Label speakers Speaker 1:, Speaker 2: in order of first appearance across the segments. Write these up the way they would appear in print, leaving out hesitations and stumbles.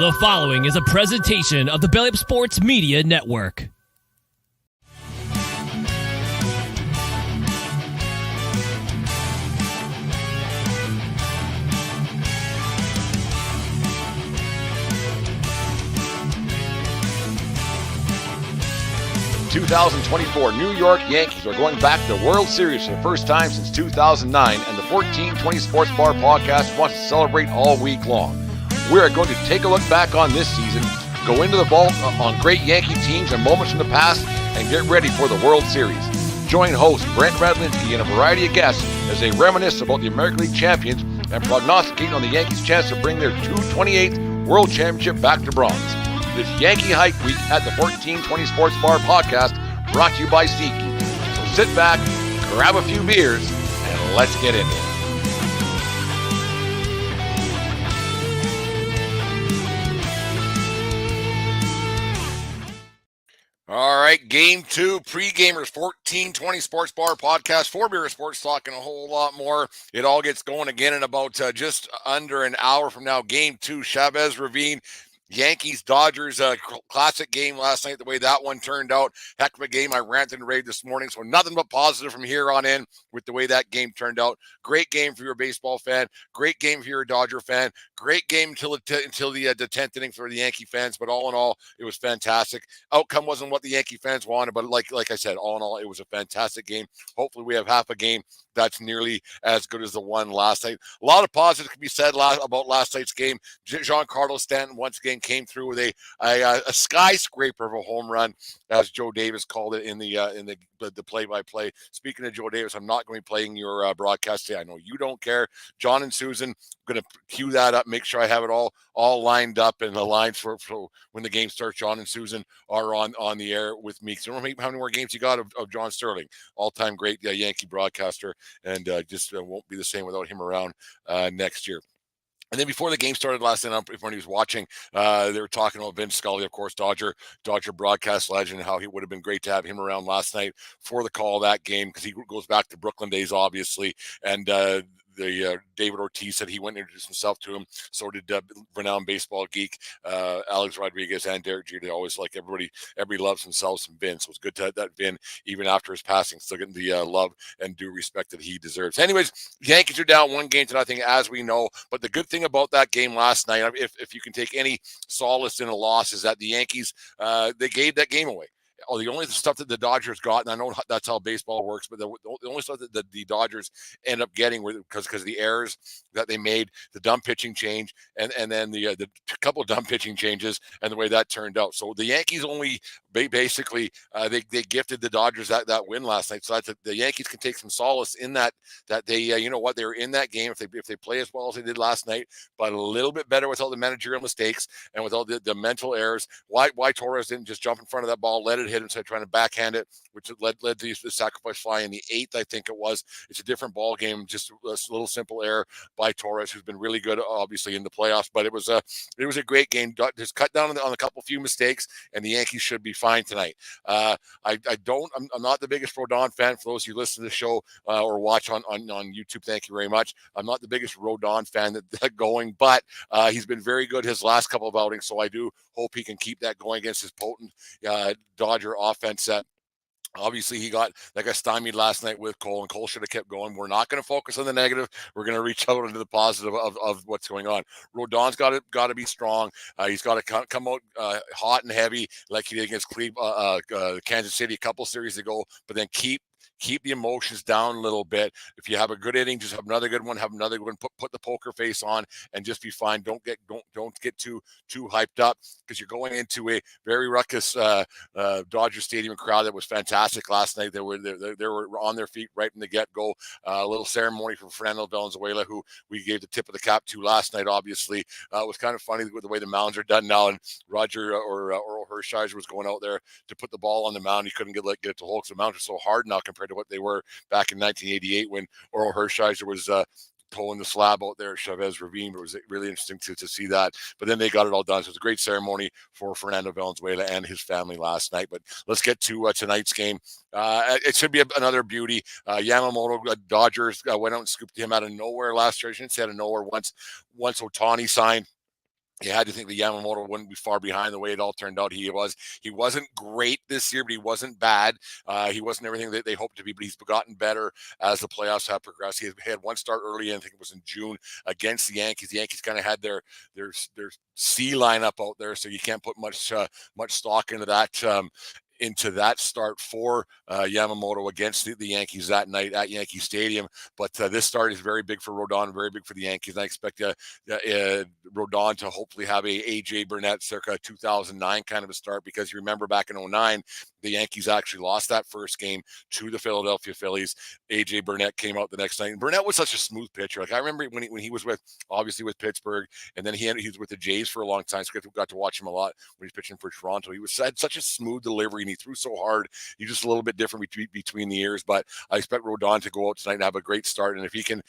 Speaker 1: The following is a presentation of the Belly Up Sports Media Network.
Speaker 2: The 2024 New York Yankees are going back to the World Series for the first time since 2009, and the 1420 Sports Bar podcast wants to celebrate all week long. We are going to take a look back on this season, go into the vault on great Yankee teams and moments from the past, and get ready for the World Series. Join host Brent Radlinski and a variety of guests as they reminisce about the American League champions and prognosticate on the Yankees' chance to bring their 228th World Championship back to bronze. This Yankee Hype Week at the 1420 Sports Bar podcast, brought to you by SeatGeek. So sit back, grab a few beers, and let's get into it. All right, Game 2, pre-gamers, 1420 Sports Bar podcast, 4 Beer Sports Talk, and a whole lot more. It all gets going again in about just under an hour from now. Game 2, Chavez Ravine. Yankees-Dodgers classic game last night, the way that one turned out. Heck of a game. I ranted and raved this morning, so nothing but positive from here on in with the way that game turned out. Great game for your baseball fan. Great game if you're a Dodger fan. Great game until the 10th inning for the Yankee fans, but all in all, it was fantastic. Outcome wasn't what the Yankee fans wanted, but like I said, all in all, it was a fantastic game. Hopefully we have half a game that's nearly as good as the one last night. A lot of positives can be said about last night's game. Giancarlo Stanton once again came through with a skyscraper of a home run, as Joe Davis called it in the play-by-play. Speaking of Joe Davis, I'm not going to be playing your broadcast today. I know you don't care. John and Susan, I'm going to cue that up, make sure I have it all lined up in the lines for when the game starts. John and Susan are on the air with me. So I don't know how many more games you got of John Sterling, all-time great Yankee broadcaster, and just won't be the same without him around next year. And then before the game started last night, when he was watching, they were talking about Vince Scully, of course, Dodger broadcast legend, and how he would have been great to have him around last night for the call of that game, because he goes back to Brooklyn days, obviously, and David Ortiz said he went and introduced himself to him. So did renowned baseball geek Alex Rodriguez and Derek Jeter. They always like everybody loves themselves some Vin. So it's good to have that Vin, even after his passing, still getting the love and due respect that he deserves. Anyways, Yankees are down 1-0, as we know. But the good thing about that game last night, if you can take any solace in a loss, is that the Yankees they gave that game away. The only stuff that the Dodgers got, and I know that's how baseball works, but the only stuff that the Dodgers end up getting were because of the errors that they made, the dumb pitching change, and then the couple of dumb pitching changes, and the way that turned out. So the Yankees only basically they gifted the Dodgers that win last night. So the Yankees can take some solace in that they they were in that game if they play as well as they did last night, but a little bit better without the managerial mistakes and without the mental errors. Why Torres didn't just jump in front of that ball, let it hit instead of trying to backhand it, which led to the sacrifice fly in the 8th, I think it was. It's a different ball game, just a little simple error by Torres, who's been really good, obviously, in the playoffs. But it was a great game. Just cut down on a couple few mistakes, and the Yankees should be fine tonight. I'm not the biggest Rodon fan. For those of you who listen to the show or watch on YouTube, thank you very much. I'm not the biggest Rodon fan that going, but he's been very good his last couple of outings, so I do hope he can keep that going against his potent Dodger offense set. Obviously, he got stymied last night with Cole, and Cole should have kept going. We're not going to focus on the negative. We're going to reach out into the positive of what's going on. Rodon's got to be strong. He's got to come out hot and heavy like he did against Kansas City a couple series ago, but then keep the emotions down a little bit. If you have a good inning, just have another good one. Have another one. Put the poker face on and just be fine. Don't get too hyped up, because you're going into a very ruckus Dodger Stadium crowd that was fantastic last night. They were on their feet right from the get-go. A little ceremony from Fernando Valenzuela, who we gave the tip of the cap to last night. Obviously, it was kind of funny with the way the mounds are done now. And Roger or Hershiser was going out there to put the ball on the mound. He couldn't get it to hold, because the mounds are so hard now compared to what they were back in 1988 when Oral Hershiser was pulling the slab out there at Chavez Ravine. It was really interesting to see that. But then they got it all done. So it was a great ceremony for Fernando Valenzuela and his family last night. But let's get to tonight's game. It should be another beauty. Yamamoto, Dodgers went out and scooped him out of nowhere last year. I shouldn't say out of nowhere. Once Ohtani signed, You had to think that Yamamoto wouldn't be far behind the way it all turned out. He wasn't great this year, but he wasn't bad. He wasn't everything that they hoped to be, but he's gotten better as the playoffs have progressed. He had one start early, I think it was in June against the Yankees. The Yankees kind of had their C lineup out there, so you can't put much stock into that. Into that start for Yamamoto against the Yankees that night at Yankee Stadium. But this start is very big for Rodon, very big for the Yankees. And I expect Rodon to hopefully have a AJ Burnett circa 2009 kind of a start, because you remember back in 2009, the Yankees actually lost that first game to the Philadelphia Phillies. AJ Burnett came out the next night, and Burnett was such a smooth pitcher. Like I remember when he was obviously with Pittsburgh, and then he was with the Jays for a long time. So I got to watch him a lot when he's pitching for Toronto. He had such a smooth delivery, and he threw so hard. He's just a little bit different between the years. But I expect Rodon to go out tonight and have a great start. And if he can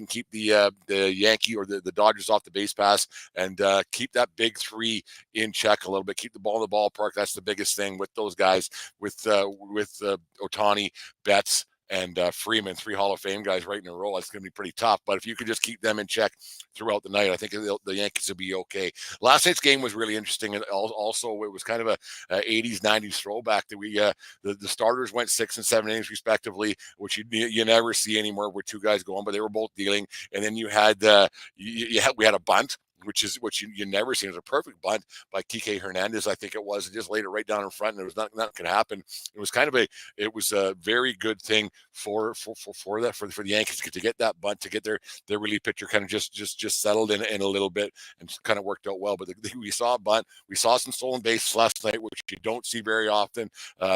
Speaker 2: keep the Yankee or the Dodgers off the base pass and keep that big three in check a little bit, keep the ball in the ballpark. That's the biggest thing with those guys, with Ohtani, Betts, and Freeman, 3 Hall of Fame guys right in a row. It's going to be pretty tough. But if you could just keep them in check throughout the night, I think the Yankees will be okay. Last night's game was really interesting, and also it was kind of a 80s, 90s throwback that we the starters went 6 and 7 innings respectively, which you never see anymore with 2 guys going, but they were both dealing. And then you had we had a bunt, which you never seen. It was a perfect bunt by Kike Hernandez, I think it was, and just laid it right down in front, and there was nothing that could happen. It was a very good thing for the Yankees to get that bunt, to get their relief pitcher kind of just settled in a little bit, and kind of worked out well. But we saw a bunt, we saw some stolen bases last night, which you don't see very often.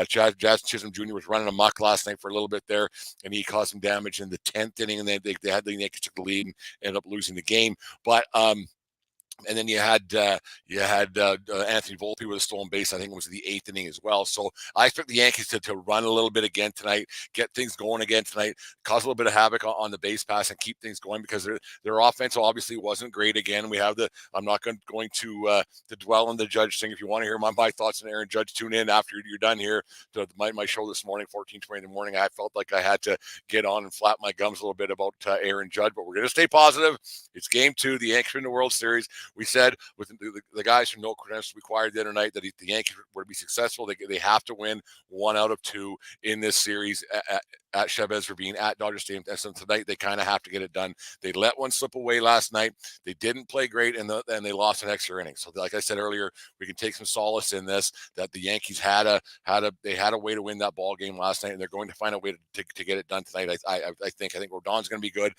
Speaker 2: Jazz Chisholm Jr. was running amok last night for a little bit there, and he caused some damage in the 10th inning, and then the Yankees took the lead and ended up losing the game. But and then you had Anthony Volpe with a stolen base. I think it was the 8th inning as well. So I expect the Yankees to run a little bit again tonight, get things going again tonight, cause a little bit of havoc on the base pass, and keep things going, because their offense obviously wasn't great again. We have I'm not going to dwell on the Judge thing. If you want to hear my thoughts on Aaron Judge, tune in after you're done here to my show this morning, 14:20 in the morning. I felt like I had to get on and flap my gums a little bit about Aaron Judge, but we're going to stay positive. It's game 2. The Yankees are in the World Series. We said with the guys from No Credentials Required the other night that the Yankees were to be successful, they have to win 1 out of 2 in this series at Chavez Ravine at Dodger Stadium. And so tonight they kind of have to get it done. They let one slip away last night. They didn't play great, and they lost an extra inning. So like I said earlier, we can take some solace in this, that the Yankees had a way to win that ball game last night, and they're going to find a way to get it done tonight. I think Rodon's going to be good.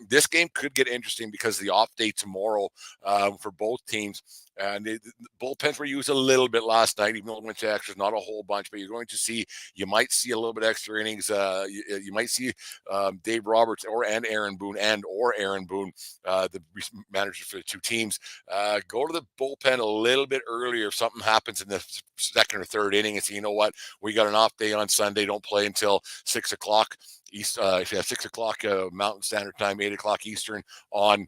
Speaker 2: This game could get interesting because the off day tomorrow for both teams. And the bullpens were used a little bit last night, even though it went to extras, not a whole bunch. But you might see a little bit extra innings. You might see Dave Roberts and Aaron Boone, the manager for the 2 teams, go to the bullpen a little bit earlier if something happens in the 2nd or 3rd inning, and say, you know what, we got an off day on Sunday. Don't play until 6 o'clock East. 6 o'clock Mountain Standard Time, 8 o'clock Eastern on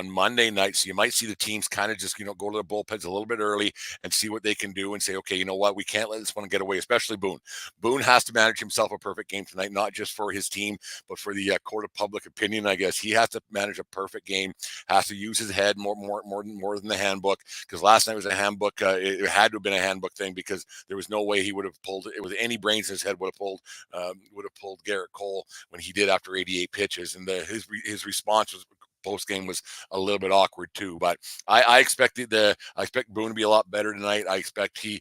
Speaker 2: Monday night. So you might see the teams kind of just, go to the bullpens a little bit early and see what they can do, and say, okay, you know what, we can't let this one get away, especially Boone. Boone has to manage himself a perfect game tonight, not just for his team, but for the court of public opinion, I guess. He has to manage a perfect game, has to use his head more than the handbook, because last night was a handbook. It had to have been a handbook thing, because there was no way he would have pulled it with any brains in his head, would have pulled Garrett Cole when he did after 88 pitches. And his response was post game was a little bit awkward too. But I expect Boone to be a lot better tonight. I expect he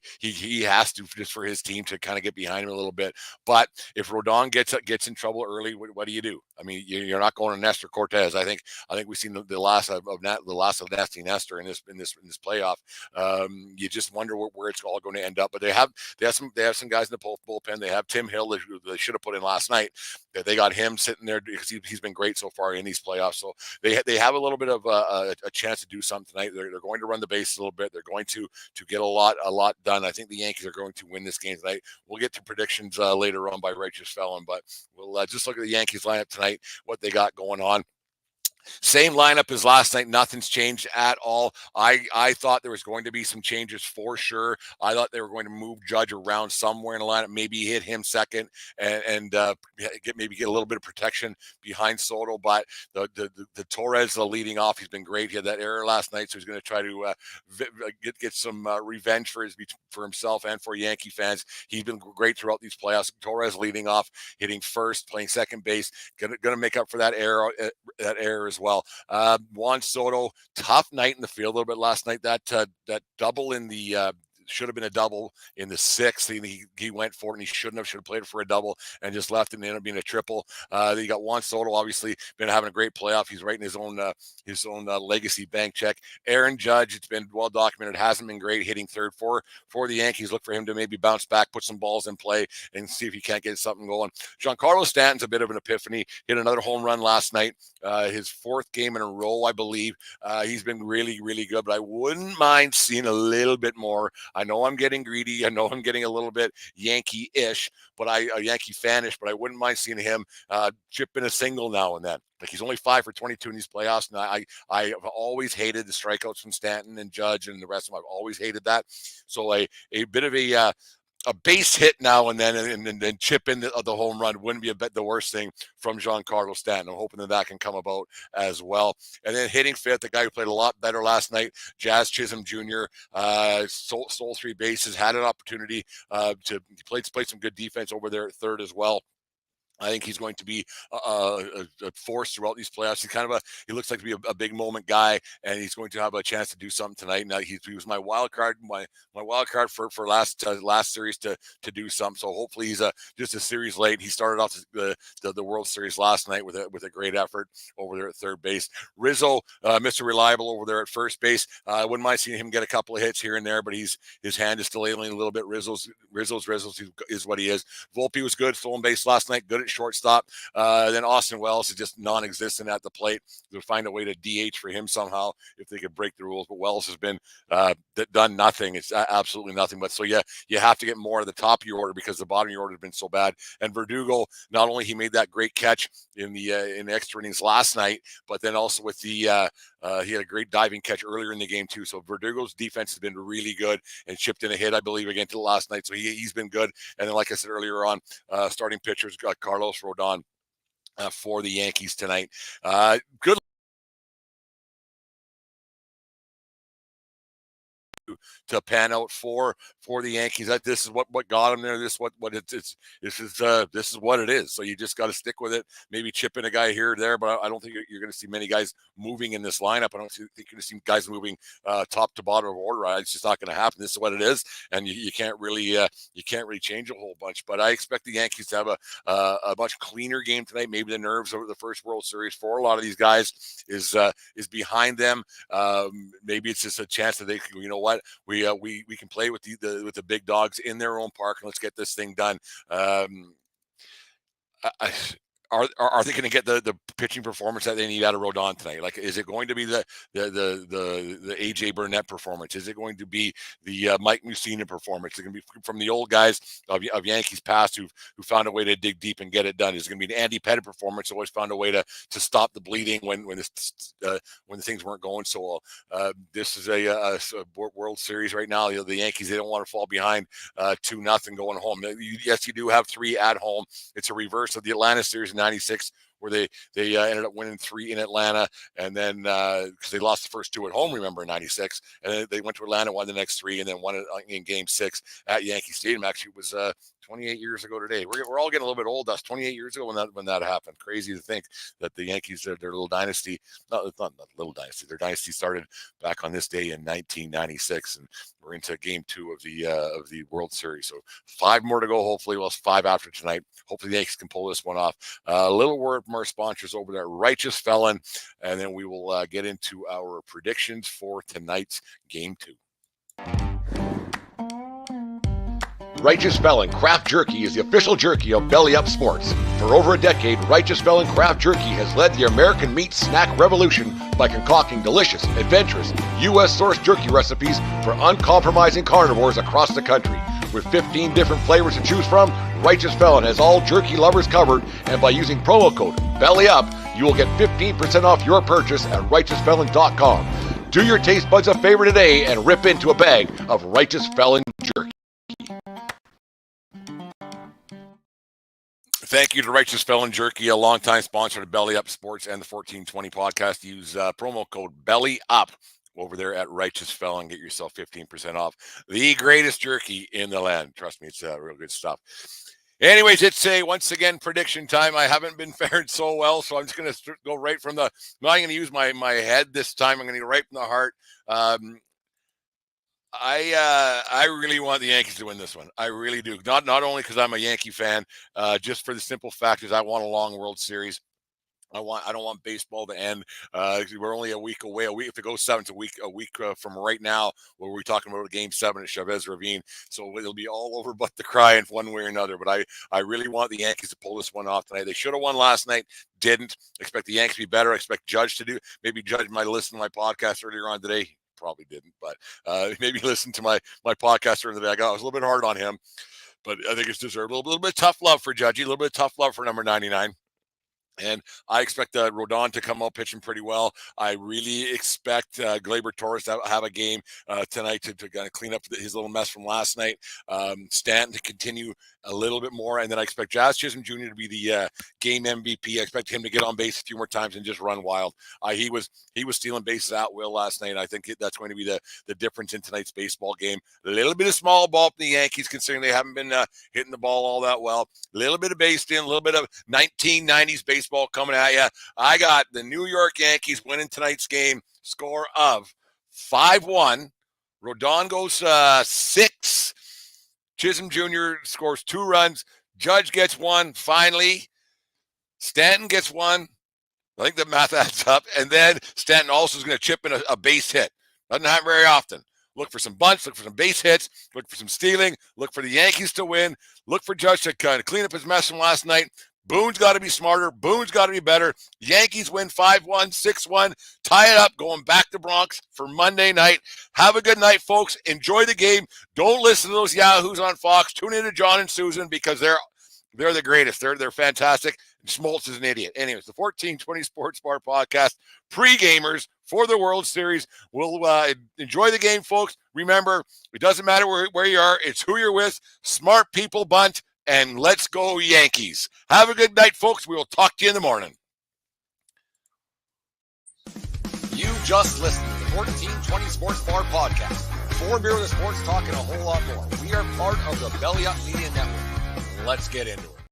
Speaker 2: has to, just for his team, to kind of get behind him a little bit. But if Rodon gets in trouble early, what do you do? I mean, you're not going to Nestor Cortez. I think we've seen the last of Nasty Nestor in this playoff. You just wonder where it's all going to end up. But they have some guys in the bullpen. They have Tim Hill, they should have put in last night. They got him sitting there because he's been great so far in these playoffs. So they have a little bit of a chance to do something tonight. They're going to run the base a little bit. They're going to get a lot done. I think the Yankees are going to win this game tonight. We'll get to predictions later on by Righteous Felon, but we'll just look at the Yankees lineup tonight, what they got going on. Same lineup as last night. Nothing's changed at all. I thought there was going to be some changes for sure. I thought they were going to move Judge around somewhere in the lineup, maybe hit him second and get a little bit of protection behind Soto. But the Torres leading off, he's been great. He had that error last night, so he's going to try to get some revenge for himself and for Yankee fans. He's been great throughout these playoffs. Torres leading off, hitting first, playing second base, going to make up for that error as well. Juan Soto, tough night in the field a little bit last night. That double in the should have been a double in the sixth. He went for it, and he should have played it for a double and just left it and ended up being a triple. You got Juan Soto, obviously been having a great playoff. He's writing his own legacy bank check. Aaron Judge, it's been well documented, hasn't been great hitting third for the Yankees. Look for him to maybe bounce back, put some balls in play, and see if he can't get something going. Giancarlo Stanton's a bit of an epiphany. Hit another home run last night, his fourth game in a row, I believe. He's been really, really good, but I wouldn't mind seeing a little bit more. I know I'm getting greedy. I know I'm getting a little bit Yankee-ish, but Yankee fan-ish, but I wouldn't mind seeing him chip in a single now and then. Like, he's only 5 for 22 in these playoffs, and I've always hated the strikeouts from Stanton and Judge and the rest of them. I've always hated that. So a bit of a base hit now and then, and then chip in the home run wouldn't be the worst thing from Giancarlo Stanton. I'm hoping that can come about as well. And then hitting fifth, the guy who played a lot better last night, Jazz Chisholm Jr., stole 3 bases, had an opportunity to play some good defense over there at third as well. I think he's going to be a force throughout these playoffs. He looks like to be a big moment guy, and he's going to have a chance to do something tonight. Now he was my wild card, my wild card for last series to do something. So hopefully he's just a series late. He started off the World Series last night with a great effort over there at third base. Rizzo, Mr. Reliable over there at first base. I wouldn't mind seeing him get a couple of hits here and there, but his hand is still ailing a little bit. Rizzo's is what he is. Volpe was good, stolen base last night, good at shortstop. Then Austin Wells is just non-existent at the plate. They'll find a way to DH for him somehow if they could break the rules. But Wells has been done nothing. It's absolutely nothing. But so, yeah, you have to get more at the top of your order because the bottom of your order has been so bad. And Verdugo, not only he made that great catch in the extra innings last night, but then also with he had a great diving catch earlier in the game too. So Verdugo's defense has been really good and chipped in a hit, I believe, against last night. So he's been good. And then, like I said earlier on, starting pitchers got Carlos Rodon for the Yankees tonight. Good to pan out for the Yankees. This is what got them there. This is what it is. So you just got to stick with it. Maybe chip in a guy here or there, but I don't think you're going to see many guys moving in this lineup. I don't think you're going to see guys moving top to bottom of order. It's just not going to happen. This is what it is, and you can't really change a whole bunch. But I expect the Yankees to have a much cleaner game tonight. Maybe the nerves over the first World Series for a lot of these guys is behind them. Maybe it's just a chance that they, you know what, we can play with the big dogs in their own park, and let's get this thing done. Are they going to get the pitching performance that they need out of Rodon tonight? Like, is it going to be the AJ Burnett performance? Is it going to be the Mike Mussina performance? Is it going to be from the old guys of Yankees past who found a way to dig deep and get it done? Is it going to be an Andy Pettitte performance? Always found a way to stop the bleeding when the things weren't going so well. This is a World Series right now. The Yankees, they don't want to fall behind 2-0 going home. Yes, you do have 3 at home. It's a reverse of the Atlanta series in '96, where they ended up winning 3 in Atlanta, and then because they lost the first 2 at home, remember, in '96, and then they went to Atlanta, won the next 3, and then won it in Game 6 at Yankee Stadium. Actually, it was 28 years ago today. We're all getting a little bit old. That's 28 years ago when that happened. Crazy to think that the Yankees, their little dynasty, not little dynasty, their dynasty started back on this day in 1996, and we're into Game 2 of the World Series. So 5 more to go. Hopefully, well, 5 after tonight. Hopefully, the Yankees can pull this one off. A little word from our sponsors over there, Righteous Felon, and then we will get into our predictions for tonight's Game 2. Righteous Felon Craft Jerky is the official jerky of Belly Up Sports. For over a decade, Righteous Felon Craft Jerky has led the American meat snack revolution by concocting delicious, adventurous, U.S.-sourced jerky recipes for uncompromising carnivores across the country. With 15 different flavors to choose from, Righteous Felon has all jerky lovers covered, and by using promo code BELLYUP,
Speaker 3: you will get 15% off your purchase at righteousfelon.com. Do your taste buds a favor today and rip into a bag of Righteous Felon jerky.
Speaker 2: Thank you to Righteous Felon Jerky, a longtime sponsor of Belly Up Sports and the 1420 podcast. Use promo code BELLYUP over there at Righteous Felon. Get yourself 15% off. The greatest jerky in the land. Trust me, it's real good stuff. Anyways, it's once again, prediction time. I haven't been faring so well, so I'm just going to go right from the – I'm not going to use my head this time. I'm going to go right from the heart. I really want the Yankees to win this one. I really do. Not only because I'm a Yankee fan, just for the simple fact is I want a long World Series. I don't want baseball to end. We're only a week away. If it goes 7, it's a week from right now, where we're talking about Game 7 at Chavez Ravine. So it'll be all over but the crying one way or another. But I really want the Yankees to pull this one off tonight. They should have won last night. Didn't. Expect the Yankees to be better. I expect Judge to do. Maybe Judge might listen to my podcast earlier on today. Probably didn't, but maybe listen to my podcast earlier today. I was a little bit hard on him, but I think it's deserved. A little bit of tough love for Judgy. A little bit of tough love for number 99. And I expect Rodon to come out pitching pretty well. I really expect Gleyber Torres to have a game tonight to kind of clean up his little mess from last night. Stanton to continue a little bit more. And then I expect Jazz Chisholm Jr. to be the game MVP. I expect him to get on base a few more times and just run wild. He was stealing bases at will last night. And I think that's going to be the difference in tonight's baseball game. A little bit of small ball from the Yankees, considering they haven't been hitting the ball all that well. A little bit of base stealing, a little bit of 1990s baseball coming at you. I got the New York Yankees winning tonight's game, score of 5-1. Rodon goes 6. Chisholm Jr. scores 2 runs. Judge gets 1. Finally, Stanton gets 1. I think the math adds up. And then Stanton also is going to chip in a base hit. Doesn't happen very often. Look for some bunts, look for some base hits, look for some stealing, look for the Yankees to win, look for Judge to kind of clean up his mess from last night. Boone's got to be smarter. Boone's got to be better. Yankees win 5-1, 6-1, tie it up, going back to Bronx for Monday night. Have a good night, folks. Enjoy the game. Don't listen to those yahoos on Fox. Tune in to John and Susan because they're the greatest. They're fantastic. And Schmaltz is an idiot. Anyways, the 1420 Sports Bar podcast, pre-gamers for the World Series. We'll enjoy the game, folks. Remember, it doesn't matter where you are. It's who you're with. Smart people bunt. And let's go Yankees. Have a good night, folks. We will talk to you in the morning.
Speaker 3: You just listened to the 1420 Sports Bar podcast. 4 beer with sports talk and a whole lot more. We are part of the Belly Up Media Network. Let's get into it.